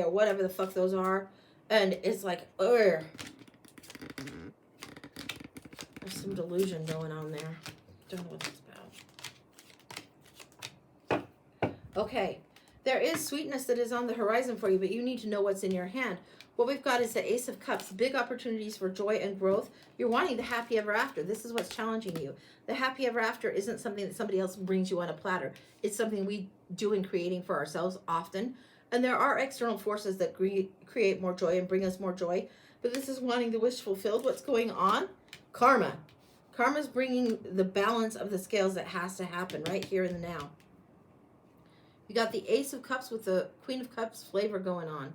or whatever the fuck those are. And it's like, ugh. There's some delusion going on there. Don't know what that's about. Okay. There is sweetness that is on the horizon for you, but you need to know what's in your hand. What we've got is the Ace of Cups, big opportunities for joy and growth. You're wanting the happy ever after. This is what's challenging you. The happy ever after isn't something that somebody else brings you on a platter. It's something we do in creating for ourselves often. And there are external forces that create more joy and bring us more joy. But this is wanting the wish fulfilled. What's going on? Karma. Karma's bringing the balance of the scales that has to happen right here in the now. You got the Ace of Cups with the Queen of Cups flavor going on.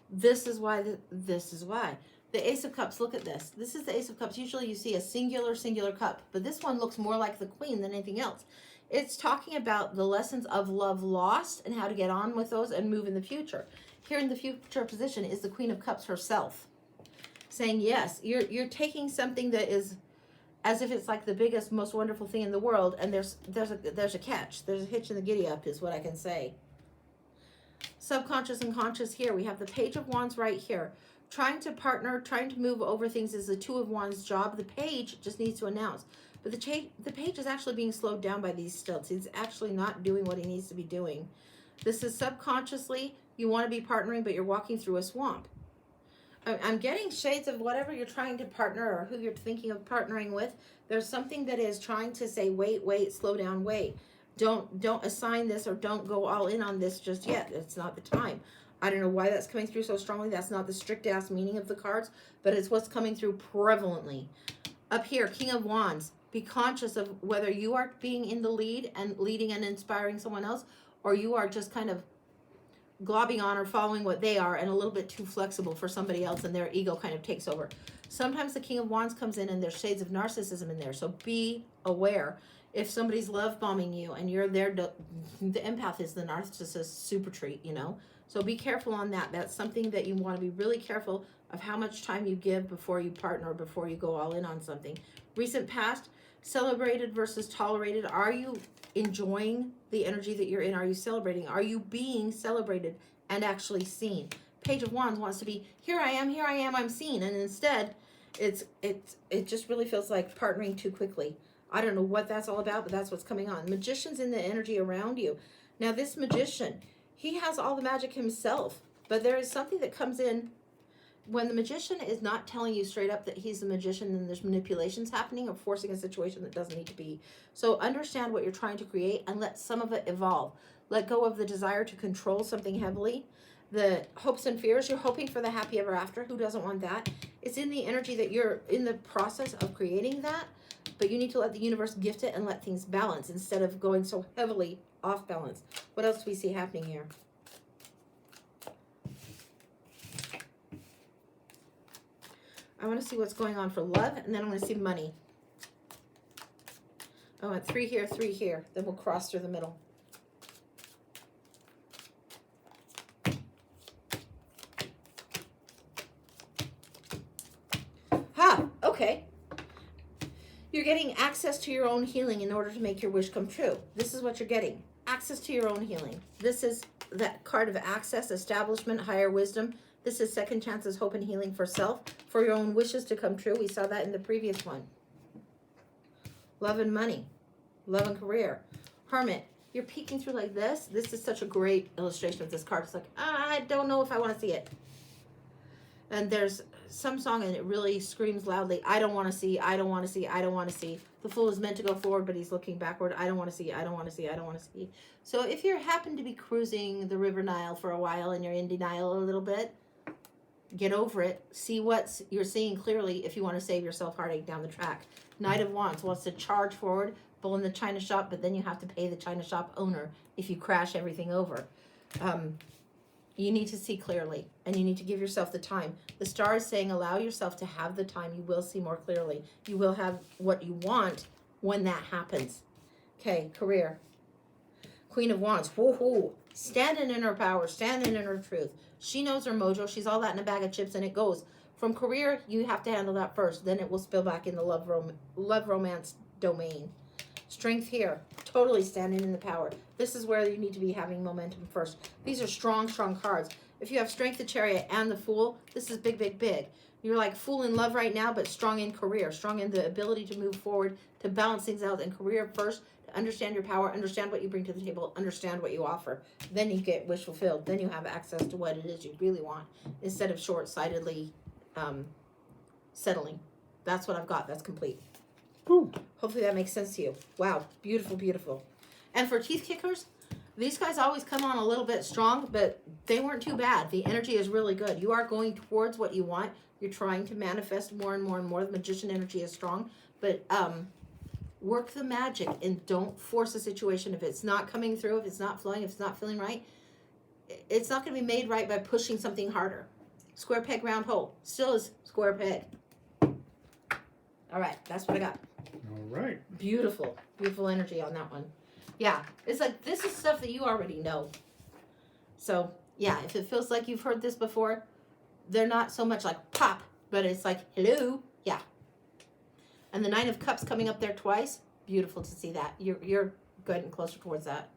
This is why. This is why. The Ace of Cups, look at this. This is the Ace of Cups. Usually you see a singular cup, but this one looks more like the Queen than anything else. It's talking about the lessons of love lost and how to get on with those and move in the future. Here in the future position is the Queen of Cups herself, saying, yes, you're taking something that is as if it's like the biggest, most wonderful thing in the world, and there's a catch. There's a hitch in the giddy up is what I can say. Subconscious and conscious here. We have the Page of Wands right here. Trying to partner, trying to move over things is the Two of Wands job. The Page just needs to announce. But the Page is actually being slowed down by these stilts. He's actually not doing what he needs to be doing. This is subconsciously, you want to be partnering, but you're walking through a swamp. I'm getting shades of whatever you're trying to partner or who you're thinking of partnering with. There's something that is trying to say, wait, slow down, wait. Don't assign this or don't go all in on this just yet. It's not the time. I don't know why that's coming through so strongly. That's not the strict ass meaning of the cards, but it's what's coming through prevalently. Up here, King of Wands. Be conscious of whether you are being in the lead and leading and inspiring someone else, or you are just kind of globbing on or following what they are and a little bit too flexible for somebody else, and their ego kind of takes over. Sometimes the King of Wands comes in and there's shades of narcissism in there, so be aware. If somebody's love bombing you and you're there, the empath is the narcissist super treat, you know? So be careful on that. That's something that you want to be really careful of, how much time you give before you partner, before you go all in on something. Recent past, celebrated versus tolerated. Are you enjoying the energy that you're in? Are you celebrating? Are you being celebrated and actually seen? Page of Wands wants to be, here I am, I'm seen. And instead, it just really feels like partnering too quickly. I don't know what that's all about, but that's what's coming on. Magician's in the energy around you. Now this magician, he has all the magic himself, but there is something that comes in when the magician is not telling you straight up that he's a magician, and there's manipulations happening or forcing a situation that doesn't need to be. So understand what you're trying to create and let some of it evolve. Let go of the desire to control something heavily. The hopes and fears, you're hoping for the happy ever after. Who doesn't want that? It's in the energy that you're in the process of creating that, but you need to let the universe gift it and let things balance instead of going so heavily off balance. What else do we see happening here? I want to see what's going on for love, and then I want to see money. I want 3 here, 3 here. Then we'll cross through the middle. Okay. You're getting access to your own healing in order to make your wish come true. This is what you're getting. Access to your own healing. This is that card of access, establishment, higher wisdom. This is second chances, hope, and healing for self, for your own wishes to come true. We saw that in the previous one. Love and money. Love and career. Hermit. You're peeking through like this. This is such a great illustration of this card. It's like, I don't know if I want to see it. And there's some song and it really screams loudly, I don't want to see, I don't want to see, I don't want to see. The fool is meant to go forward, but he's looking backward. I don't want to see, I don't want to see, I don't want to see. So if you happen to be cruising the River Nile for a while and you're in denial a little bit, get over it. See what you're seeing clearly if you want to save yourself heartache down the track. Knight of Wands wants to charge forward, bull in the china shop, but then you have to pay the china shop owner if you crash everything over. You need to see clearly, and you need to give yourself the time. The star is saying allow yourself to have the time. You will see more clearly. You will have what you want when that happens. Okay, career. Queen of Wands. Woohoo. Standing in her power, standing in her truth. She knows her mojo. She's all that in a bag of chips, and it goes. From career, you have to handle that first. Then it will spill back in the love romance domain. Strength here. Totally standing in the power. This is where you need to be having momentum first. These are strong, strong cards. If you have Strength, the Chariot, and the Fool, this is big, big, big. You're like Fool in love right now, but strong in career, strong in the ability to move forward, to balance things out in career first, to understand your power, understand what you bring to the table, understand what you offer. Then you get wish fulfilled. Then you have access to what it is you really want instead of short-sightedly settling. That's what I've got. That's complete. Cool. Hopefully that makes sense to you. Wow. Beautiful, beautiful. And for teeth kickers, these guys always come on a little bit strong, but they weren't too bad. The energy is really good. You are going towards what you want. You're trying to manifest more and more and more. The magician energy is strong, but work the magic and don't force a situation. If it's not coming through, if it's not flowing, if it's not feeling right, it's not going to be made right by pushing something harder. Square peg, round hole. Still is square peg. All right, that's what I got. All right. Beautiful, beautiful energy on that one. Yeah, it's like this is stuff that you already know. So, yeah, if it feels like you've heard this before, they're not so much like pop, but it's like, hello, yeah. And the Nine of Cups coming up there twice, beautiful to see that. You're getting closer towards that.